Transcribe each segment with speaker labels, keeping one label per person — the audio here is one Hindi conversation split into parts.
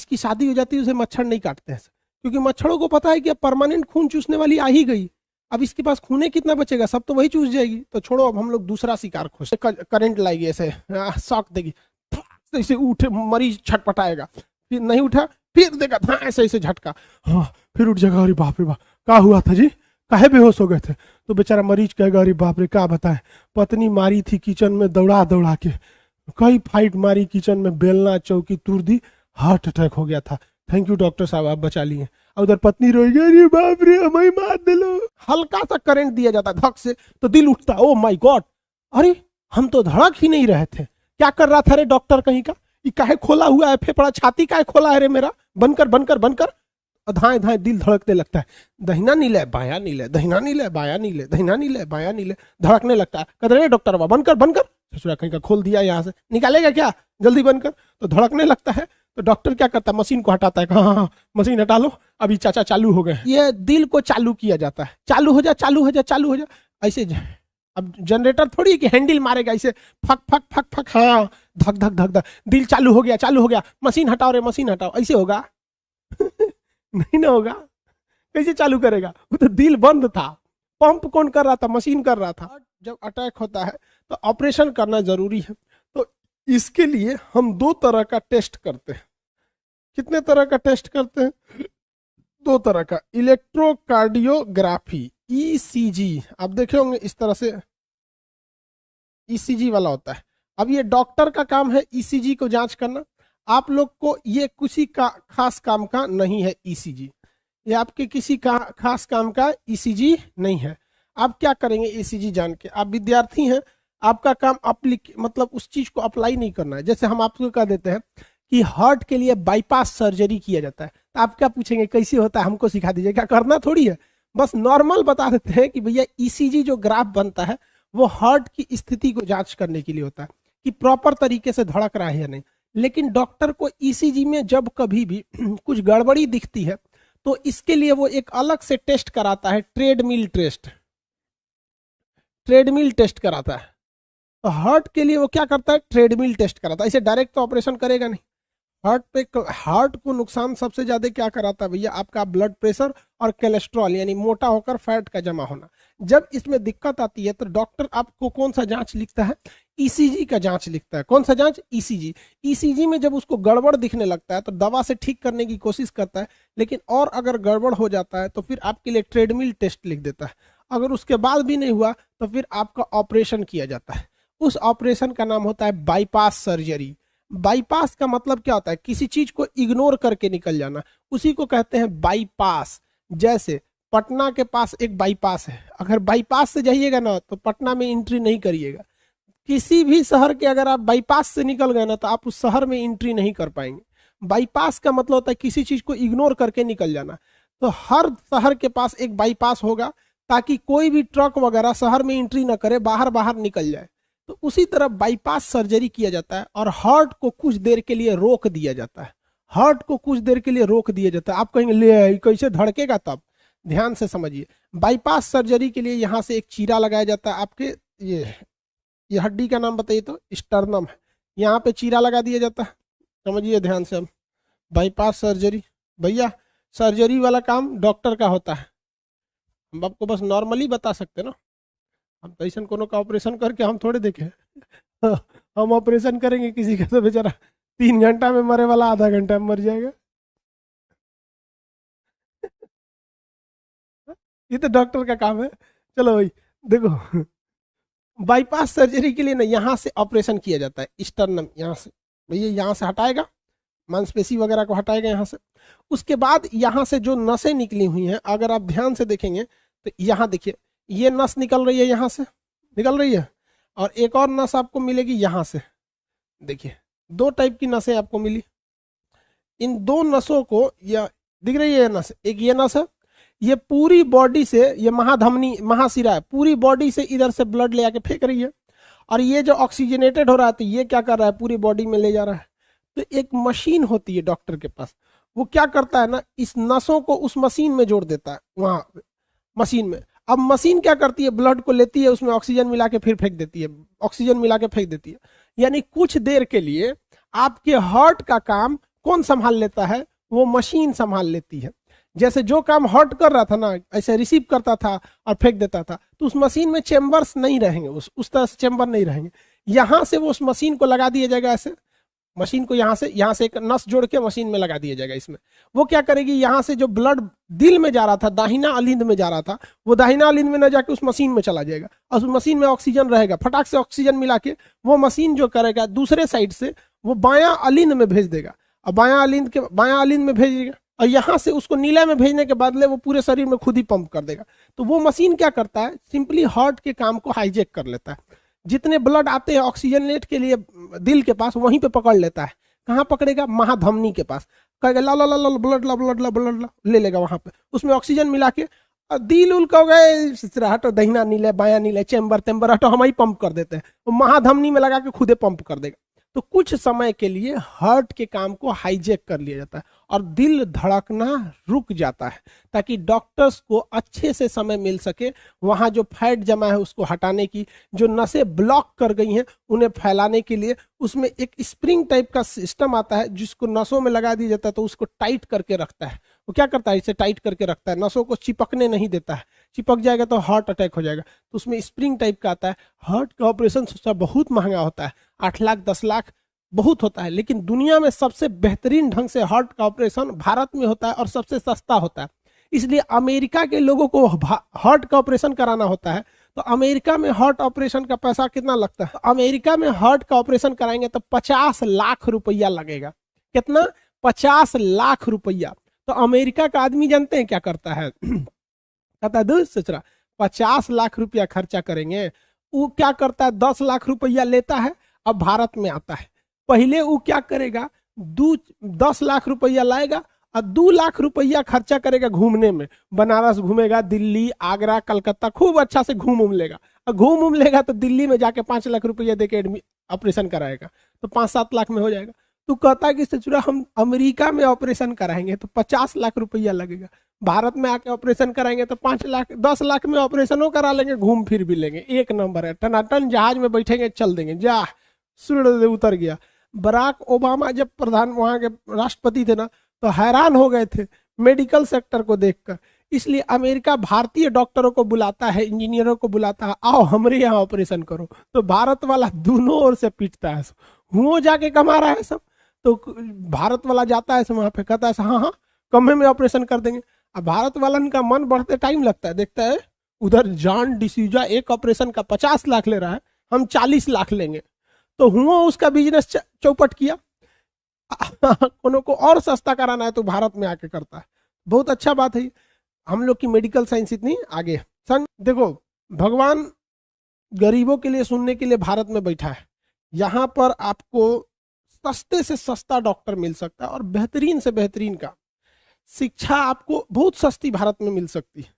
Speaker 1: जिसकी शादी हो जाती है उसे मच्छर नहीं काटते हैं, क्योंकि मच्छरों को पता है कि अब परमानेंट खून चूसने वाली आ ही गई, अब इसके पास खूने कितना बचेगा, सब तो वही चूस जाएगी, तो छोड़ो अब हम लोग दूसरा शिकार खोजते। करंट लाएगी ऐसे, शॉक देगी, ऐसे उठे मरीज छटपटाएगा, फिर नहीं उठा फिर देगा ऐसे ऐसे झटका, हाँ फिर उठ जाएगा, अरे बाप रे बाप क्या हुआ था जी, काहे बेहोश हो गए थे, तो बेचारा मरीज कहेगा अरे बाप रे क्या बताएं, पत्नी मारी थी किचन में दौड़ा दौड़ा के, कई फाइट मारी किचन में, बेलना चौकी तोड़ दी, हार्ट अटैक हो गया था, थैंक यू डॉक्टर साहब आप बचा लिए। उधर पत्नी रोएगी अरे बाप रे हमें मार दे लो, हल्का सा करंट दिया जाता है धक से तो दिल उठता, ओ माय गॉड, अरे हम तो धड़क ही नहीं रहे थे, क्या कर रहा था रे डॉक्टर कहीं का, ये काहे खोला हुआ है फेफड़ा, छाती काहे खोला है रे मेरा, बनकर बनकर बनकर, धाए धाए दिल धड़कने लगता है, दहिना नीले बाया नीले, दहिना नीले बाया नीले, दहिना नीले बाया नीले, धड़कने लगता है, कहते रे डॉक्टर बाबा बनकर बनकर, ससुरा कहीं का खोल दिया यहाँ से, निकालेगा क्या जल्दी बनकर, तो धड़कने लगता है, तो डॉक्टर क्या करता है मशीन को हटाता है, हाँ हाँ मशीन हटा लो अभी चाचा चालू हो गए, ये दिल को चालू किया जाता है, चालू हो जा चालू हो जा चालू हो जा ऐसे। अब जनरेटर थोड़ी कि हैंडल मारेगा ऐसे फक फक फक फक, हाँ धक धक धक धक, दिल चालू हो गया, मशीन हटाओ रे मशीन हटाओ, ऐसे होगा नहीं ना होगा, कैसे चालू करेगा, वो तो दिल बंद था, पंप कौन कर रहा था, मशीन कर रहा था। जब अटैक होता है तो ऑपरेशन करना जरूरी है, तो इसके लिए हम दो तरह का टेस्ट करते हैं। कितने तरह का टेस्ट करते हैं? दो तरह का, इलेक्ट्रोकार्डियोग्राफी ईसीजी, आप देखे होंगे इस तरह से ईसीजी वाला होता है। अब ये डॉक्टर का काम है ईसीजी को जांच करना, आप लोग को ये किसी का खास काम का नहीं है ईसीजी, ये आपके किसी का खास काम का ईसीजी नहीं है। आप क्या करेंगे ईसीजी जान के, आप विद्यार्थी हैं, आपका काम मतलब उस चीज को अप्लाई नहीं करना है। जैसे हम आपको कह देते हैं कि हार्ट के लिए बाईपास सर्जरी किया जाता है, तो आप क्या पूछेंगे कैसे होता है, हमको सिखा दीजिए, क्या करना थोड़ी है, बस नॉर्मल बता देते हैं कि भैया ईसीजी जो ग्राफ बनता है वो हार्ट की स्थिति को जांच करने के लिए होता है कि प्रॉपर तरीके से धड़क रहा है या नहीं। लेकिन डॉक्टर को ईसीजी में जब कभी भी कुछ गड़बड़ी दिखती है तो इसके लिए वो एक अलग से टेस्ट कराता है, ट्रेडमिल टेस्ट कराता है। तो हार्ट के लिए वो क्या करता है, ट्रेडमिल टेस्ट कराता है, इसे डायरेक्ट तो ऑपरेशन करेगा नहीं। हार्ट को नुकसान सबसे ज्यादा क्या कराता है भैया, आपका ब्लड प्रेशर और कोलेस्ट्रॉल, यानी मोटा होकर फैट का जमा होना। जब इसमें दिक्कत आती है तो डॉक्टर आपको कौन सा जांच लिखता है, ईसीजी का जांच लिखता है। कौन सा जांच, ईसीजी। ईसीजी में जब उसको गड़बड़ दिखने लगता है तो दवा से ठीक करने की कोशिश करता है, लेकिन और अगर गड़बड़ हो जाता है तो फिर आपके लिए ट्रेडमिल टेस्ट लिख देता है। अगर उसके बाद भी नहीं हुआ तो फिर आपका ऑपरेशन किया जाता है। उस ऑपरेशन का नाम होता है बाईपास सर्जरी। बाईपास का मतलब क्या होता है, किसी चीज को इग्नोर करके निकल जाना, उसी को कहते हैं बाईपास। जैसे पटना के पास एक बाईपास है, अगर बाईपास से जाइएगा ना तो पटना में एंट्री नहीं करिएगा। किसी भी शहर के अगर आप बाईपास से निकल गए ना तो आप उस शहर में एंट्री नहीं कर पाएंगे। बाईपास का मतलब होता है किसी चीज को इग्नोर करके निकल जाना। तो हर शहर के पास एक बाईपास होगा ताकि कोई भी ट्रक वगैरह शहर में एंट्री ना करे, बाहर बाहर निकल जाए। तो उसी तरह बाईपास सर्जरी किया जाता है और हार्ट को कुछ देर के लिए रोक दिया जाता है। हार्ट को कुछ देर के लिए रोक दिया जाता है। आप कहेंगे ले कैसे धड़केगा, तब ध्यान से समझिए। बाईपास सर्जरी के लिए यहाँ से एक चीरा लगाया जाता है। आपके ये हड्डी का नाम बताइए तो स्टर्नम है, यहाँ पे चीरा लगा दिया जाता है। समझिए ध्यान से। हम बाईपास सर्जरी, भैया सर्जरी वाला काम डॉक्टर का होता है, हम आपको बस नॉर्मली बता सकते ना। हम तो ऐसा कोनो का ऑपरेशन करके हम थोड़े देखे हम ऑपरेशन करेंगे किसी का तो बेचारा 3 घंटा में मरे वाला आधा घंटा में मर जाएगा। ये तो डॉक्टर का काम है। चलो भाई देखो, बाईपास सर्जरी के लिए ना यहाँ से ऑपरेशन किया जाता है, स्टर्नम यहाँ से, भैया यहाँ से हटाएगा, मांसपेशी वगैरह को हटाएगा यहाँ से। उसके बाद यहाँ से जो नसें निकली हुई हैं, अगर आप ध्यान से देखेंगे तो यहाँ देखिए ये नस निकल रही है, यहाँ से निकल रही है, और एक और नस आपको मिलेगी यहाँ से। देखिए 2 टाइप की नसें आपको मिली। इन 2 नसों को, या दिख रही है नस, एक ये नस है, ये पूरी बॉडी से, ये महाधमनी महाशिरा है, पूरी बॉडी से इधर से ब्लड ले आके फेंक रही है। और ये जो ऑक्सीजनेटेड हो रहा है तो ये क्या कर रहा है, पूरी बॉडी में ले जा रहा है। तो एक मशीन होती है डॉक्टर के पास, वो क्या करता है ना, इस नसों को उस मशीन में जोड़ देता है, वहाँ मशीन में। अब मशीन क्या करती है, ब्लड को लेती है, उसमें ऑक्सीजन मिला के फिर फेंक देती है, ऑक्सीजन मिला के फेंक देती है। यानी कुछ देर के लिए आपके हार्ट का काम कौन संभाल लेता है? वो मशीन संभाल लेती है। जैसे जो काम हार्ट कर रहा था ना, ऐसे रिसीव करता था और फेंक देता था, तो उस मशीन में चेंबर्स नहीं रहेंगे, उस तरह से चेंबर नहीं रहेंगे। यहां से वो उस मशीन को लगा दिया जाएगा, ऐसे मशीन को यहां से एक नस जोड़ के मशीन में लगा दिया जाएगा। इसमें वो क्या करेगी, यहां से जो ब्लड दिल में जा रहा था, दाहिना अलिंद में जा रहा था, वो दाहिना अलिंद में न जाके उस मशीन में चला जाएगा और उस मशीन में ऑक्सीजन रहेगा। फटाक से ऑक्सीजन मिला के वो मशीन जो करेगा दूसरे साइड से वो बायां अलिंद में भेज देगा, और बायां अलिंद में भेजेगा, और यहां से उसको नीला में भेजने के बदले वो पूरे शरीर में खुद ही पंप कर देगा। तो वो मशीन क्या करता है, सिंपली हार्ट के काम को हाईजेक कर लेता है। जितने ब्लड आते हैं ऑक्सीजनेट के लिए दिल के पास, वहीं पे पकड़ लेता है। कहाँ पकड़ेगा? महाधमनी के पास। कहेगा ला ला ला ला ब्लड ला ब्लड ला ब्लड ला, ले लेगा वहां पे, उसमें ऑक्सीजन मिला के, और दिल उल कह गए हटो, दहिना नीले बाया नीले, चेम्बर तेम्बर हटो, हम ही पंप कर देते हैं। वो महाधमनी में लगा के खुदे पंप कर देगा। तो कुछ समय के लिए हार्ट के काम को हाईजेक कर लिया जाता है और दिल धड़कना रुक जाता है, ताकि डॉक्टर्स को अच्छे से समय मिल सके वहां जो फैट जमा है उसको हटाने की, जो नसें ब्लॉक कर गई हैं उन्हें फैलाने के लिए। उसमें एक स्प्रिंग टाइप का सिस्टम आता है जिसको नसों में लगा दिया जाता है, तो उसको टाइट करके रखता है। वो क्या करता है, इसे टाइट करके रखता है, नसों को चिपकने नहीं देता है। चिपक जाएगा तो हार्ट अटैक हो जाएगा। तो उसमें स्प्रिंग टाइप का आता है। हार्ट का ऑपरेशन बहुत महंगा होता है, 8 लाख 10 लाख बहुत होता है, लेकिन दुनिया में सबसे बेहतरीन ढंग से हार्ट का ऑपरेशन भारत में होता है और सबसे सस्ता होता है। इसलिए अमेरिका के लोगों को हार्ट का ऑपरेशन कराना होता है, तो अमेरिका में हार्ट ऑपरेशन का पैसा कितना लगता है? तो अमेरिका में हार्ट का ऑपरेशन कराएंगे तो 50 लाख रुपया लगेगा। कितना? 50 लाख रुपया। तो अमेरिका का आदमी जानते हैं क्या करता है? कहता है दूर सोच रहा 50 लाख रुपया खर्चा करेंगे। वो क्या करता है, 10 लाख रुपया लेता है, अब भारत में आता है। पहले वो क्या करेगा, 10 लाख रुपया लाएगा और 2 लाख रुपया खर्चा करेगा घूमने में। बनारस घूमेगा, दिल्ली, आगरा, कलकत्ता, खूब अच्छा से घूम लेगा। और घूम लेगा तो दिल्ली में जाके 5 लाख रुपया देके ऑपरेशन कराएगा, तो 5-7 लाख में हो जाएगा। तो कहता है कि सचुरा हम अमेरिका में ऑपरेशन कराएंगे तो 50 लाख रुपया लगेगा, भारत में आके ऑपरेशन कराएंगे तो 5 लाख 10 लाख में ऑपरेशनों करा लेंगे, घूम फिर भी लेंगे। एक नंबर है, टनाटन जहाज में बैठेंगे, चल देंगे। जा सूर्य उतर गया। बराक ओबामा जब प्रधान वहां के राष्ट्रपति थे ना, तो हैरान हो गए थे मेडिकल सेक्टर को देखकर। इसलिए अमेरिका भारतीय डॉक्टरों को बुलाता है, इंजीनियरों को बुलाता है, आओ हमारे यहाँ ऑपरेशन करो। तो भारत वाला दोनों ओर से पीटता है, हुओं जाके कमा रहा है सब। तो भारत वाला जाता है वहां पे, कहता है हाँ हाँ कम में ऑपरेशन कर देंगे। अब भारत वाला का मन बढ़ते टाइम लगता है, देखता है उधर जॉन डिसूजा एक ऑपरेशन का 50 लाख ले रहा है, हम 40 लाख लेंगे। तो हुआ उसका बिजनेस चौपट किया। कोनो को और सस्ता कराना है तो भारत में आके करता है। बहुत अच्छा बात है, हम लोग की मेडिकल साइंस इतनी आगे है। सन देखो, भगवान गरीबों के लिए सुनने के लिए भारत में बैठा है। यहाँ पर आपको सस्ते से सस्ता डॉक्टर मिल सकता है और बेहतरीन से बेहतरीन का शिक्षा आपको बहुत सस्ती भारत में मिल सकती है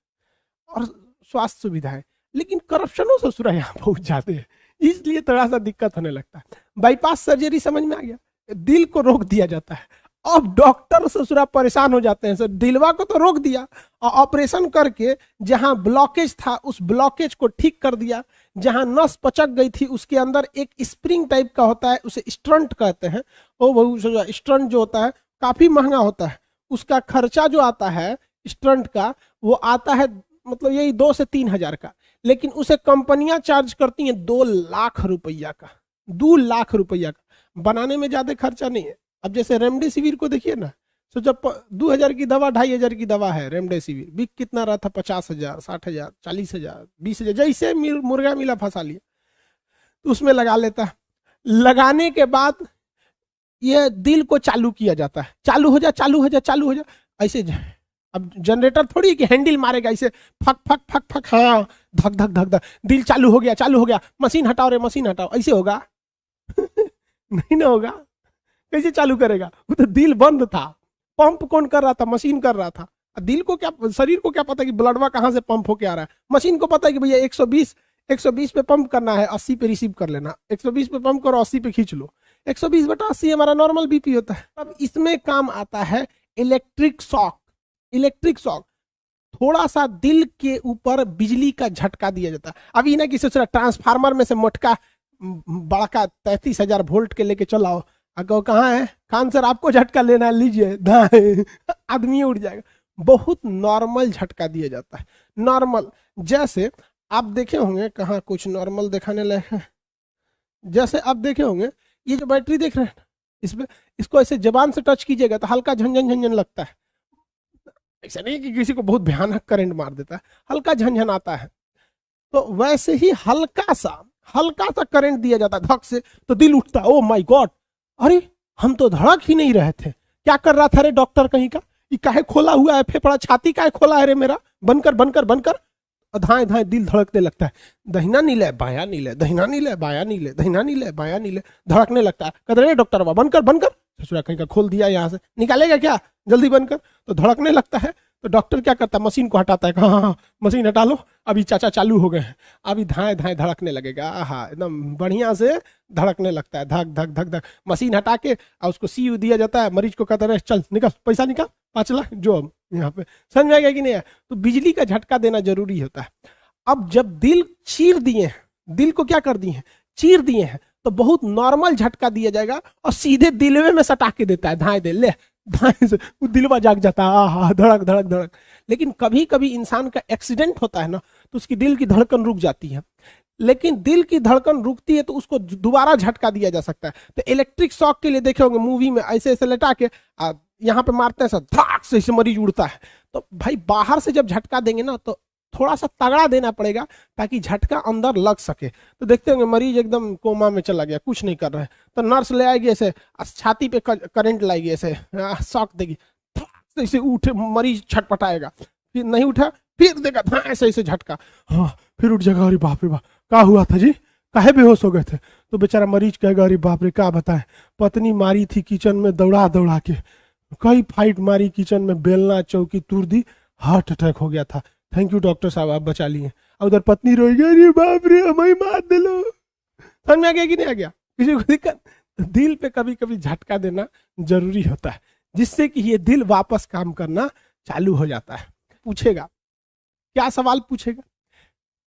Speaker 1: और स्वास्थ्य सुविधा है। लेकिन करप्शनों से सुरा यहाँ बहुत ज्यादा है, इसलिए थोड़ा सा दिक्कत होने लगता है। बाईपास सर्जरी समझ में आ गया, दिल को रोक दिया जाता है। अब डॉक्टर ससुरा परेशान हो जाते हैं, सर दिलवा को तो रोक दिया और ऑपरेशन करके जहां ब्लॉकेज था उस ब्लॉकेज को ठीक कर दिया। जहां नस पचक गई थी उसके अंदर एक स्प्रिंग टाइप का होता है, उसे स्टंट कहते हैं। वो स्टंट जो होता है काफी महंगा होता है, उसका खर्चा जो आता है स्टंट का वो आता है मतलब यही 2 से 3 हजार का, लेकिन उसे कंपनियां चार्ज करती हैं 2 लाख रुपया का। 2 लाख रुपया का बनाने में ज्यादा खर्चा नहीं है। अब जैसे रेमडेसिविर को देखिए ना, तो जब 2000 की दवा 2500 की दवा है रेमडेसिविर, बिक कितना रहा था 50,000 60,000 40,000 20,000, जैसे मुर्गा मिला फंसा लिया तो उसमें लगा लेता है। लगाने के बाद ये दिल को चालू किया जाता है, चालू हो जा चालू हो जा चालू हो जा ऐसे। अब जनरेटर थोड़ी कि हैंडल मारेगा ऐसे फक फक फक फक, हाँ धक धक धक धक, दिल चालू हो गया, मशीन हटाओ रे मशीन हटाओ, ऐसे होगा? नहीं ना होगा। कैसे चालू करेगा? वो तो दिल बंद था, पंप कौन कर रहा था? मशीन कर रहा था। दिल को क्या, शरीर को क्या पता कि ब्लडवा कहाँ से पंप होके आ रहा है? मशीन को पता है कि भैया 120 पे पंप करना है, 80 पे रिसीव कर लेना, 120 पे पंप करो, 80 पे खींच लो। 120/80 हमारा नॉर्मल बीपी होता है। अब इसमें काम आता है इलेक्ट्रिक शॉक। इलेक्ट्रिक शॉक थोड़ा सा दिल के ऊपर बिजली का झटका दिया जाता है। अभी ना किसी ट्रांसफार्मर में से मोटका बड़का 33,000 वोल्ट के लेके चलाओ अगर कहाँ है खान सर, आपको झटका लेना है, लीजिए, दाएं, आदमी उड़ जाएगा। बहुत नॉर्मल झटका दिया जाता है, नॉर्मल। जैसे आप देखे होंगे, कहाँ कुछ नॉर्मल दिखाने लायक है, जैसे आप देखे होंगे ये जो बैटरी देख रहे हैं इसमें, इसको ऐसे जबान से टच कीजिएगा तो हल्का झंझन झंझन लगता है। ऐसा नहीं कि किसी को बहुत भयानक करंट मार देता है, हल्का झंझन आता है। तो वैसे ही हल्का सा करंट दिया जाता है धक से, तो दिल उठता है, ओ माय गॉड, अरे हम तो धड़क ही नहीं रहे थे, क्या कर रहा था रे डॉक्टर कहीं का, ये काहे खोला हुआ है फेफड़ा, छाती काहे खोला है रे मेरा, बनकर बनकर बनकर धाए धाए दिल धड़कने लगता है। दहिना नीले बाया नीले, दहिना नीले बाया नीले, दहिना नीले बाया नीले, धड़कने लगता है। कहते रे डॉक्टर बाबा बनकर बनकर, ससुरा कहीं का खोल दिया, यहाँ से निकालेगा क्या, जल्दी बनकर। तो धड़कने लगता है, तो डॉक्टर क्या करता है, मशीन को हटाता है, हाँ मशीन हटा लो, अभी चाचा चालू हो गए हैं, अभी धाए धाए धड़कने लगेगा, हाँ एकदम बढ़िया से धड़कने लगता है, धक धक धक धक। मशीन हटा के और उसको सी दिया जाता है, मरीज को कहता है चल निकल, पैसा निकाल 5 लाख जो यहाँ पे, समझ में आएगा कि नहीं है। तो बिजली का झटका देना जरूरी होता है। अब जब दिल चीर दिए हैं, दिल को क्या कर दिए हैं, चीर दिए हैं, तो बहुत नॉर्मल झटका दिया जाएगा और सीधे दिलवे में सटा के देता है, धाए दे ले, धाए से दिलवा जाग जाता है, आहा धड़क धड़क धड़क। लेकिन कभी कभी इंसान का एक्सीडेंट होता है ना, तो उसकी दिल की धड़कन रुक जाती है, लेकिन दिल की धड़कन रुकती है तो उसको दोबारा झटका दिया जा सकता है। तो इलेक्ट्रिक शॉक के लिए देखे होंगे मूवी में, ऐसे ऐसे लटा के यहाँ पे मारते हैं, धड़ाक से इसे मरीज उड़ता है। तो भाई बाहर से जब झटका देंगे ना, तो थोड़ा सा तगड़ा देना पड़ेगा ताकि झटका अंदर लग सके। तो देखते होंगे मरीज एकदम कोमा में चला गया, कुछ नहीं कर रहा है, तो नर्स ले आएगी ऐसे, छाती पे करंट लाएगी, ऐसे शॉक देगी, ऐसे उठे मरीज छटपटाएगा, फिर नहीं उठा, फिर देगा ऐसे ऐसे झटका, हाँ फिर उठ जाएगा, अरे बाप रे बाप क्या हुआ था जी, काहे बेहोश हो गए थे। तो बेचारा मरीज कहेगा, अरे बाप रे क्या बताए, पत्नी मारी थी किचन में दौड़ा दौड़ा के, कई फाइट मारी किचन में, बेलना चौकी तोड़ दी, हार्ट अटैक हो गया था, थैंक यू डॉक्टर साहब आप बचा लिए। और उधर पत्नी रोएगी, अरे बाप रे हमें मार दे लो। समझ में आ गया कि नहीं आ गया, किसी को दिक्कत। दिल पे कभी कभी झटका देना जरूरी होता है, जिससे कि ये दिल वापस काम करना चालू हो जाता है। पूछेगा, क्या सवाल पूछेगा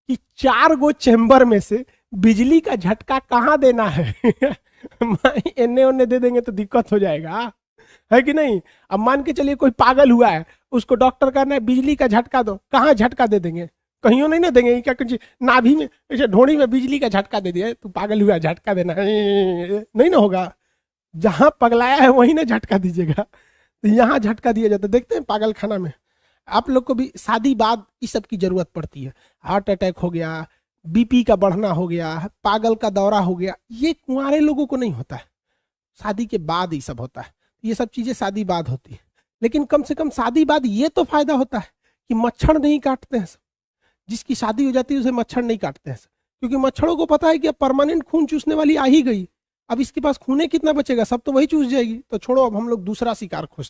Speaker 1: कि 4 गो चेंबर में से बिजली का झटका कहाँ देना है। एने ओने दे देंगे तो दिक्कत हो जाएगा, है कि नहीं। अब मान के चलिए कोई पागल हुआ है, उसको डॉक्टर कहना है बिजली का झटका दो, कहाँ झटका दे देंगे, कहीं नहीं ना देंगे, क्या कुछ नाभि में ऐसे ढोड़ी में बिजली का झटका दे दिया, तू पागल हुआ झटका देना नहीं ना होगा। जहां पगलाया है वहीं ना झटका दीजिएगा, तो यहाँ झटका दिया जाता है। देखते हैं पागल खाना में आप लोग को भी शादी बाद इस सब की जरूरत पड़ती है, हार्ट अटैक हो गया, बीपी का बढ़ना हो गया, पागल का दौरा हो गया, ये कुंवारे लोगों को नहीं होता है, शादी के बाद ही सब होता है। ये सब चीजें शादी बाद होती है, लेकिन कम से कम शादी बाद ये तो फायदा होता है कि मच्छर नहीं काटते हैं सब। जिसकी शादी हो जाती है उसे मच्छर नहीं काटते हैं सब, क्योंकि मच्छरों को पता है कि अब परमानेंट खून चूसने वाली आ ही गई, अब इसके पास खूने कितना बचेगा, सब तो वही चूस जाएगी, तो छोड़ो अब हम लोग दूसरा शिकार खोजते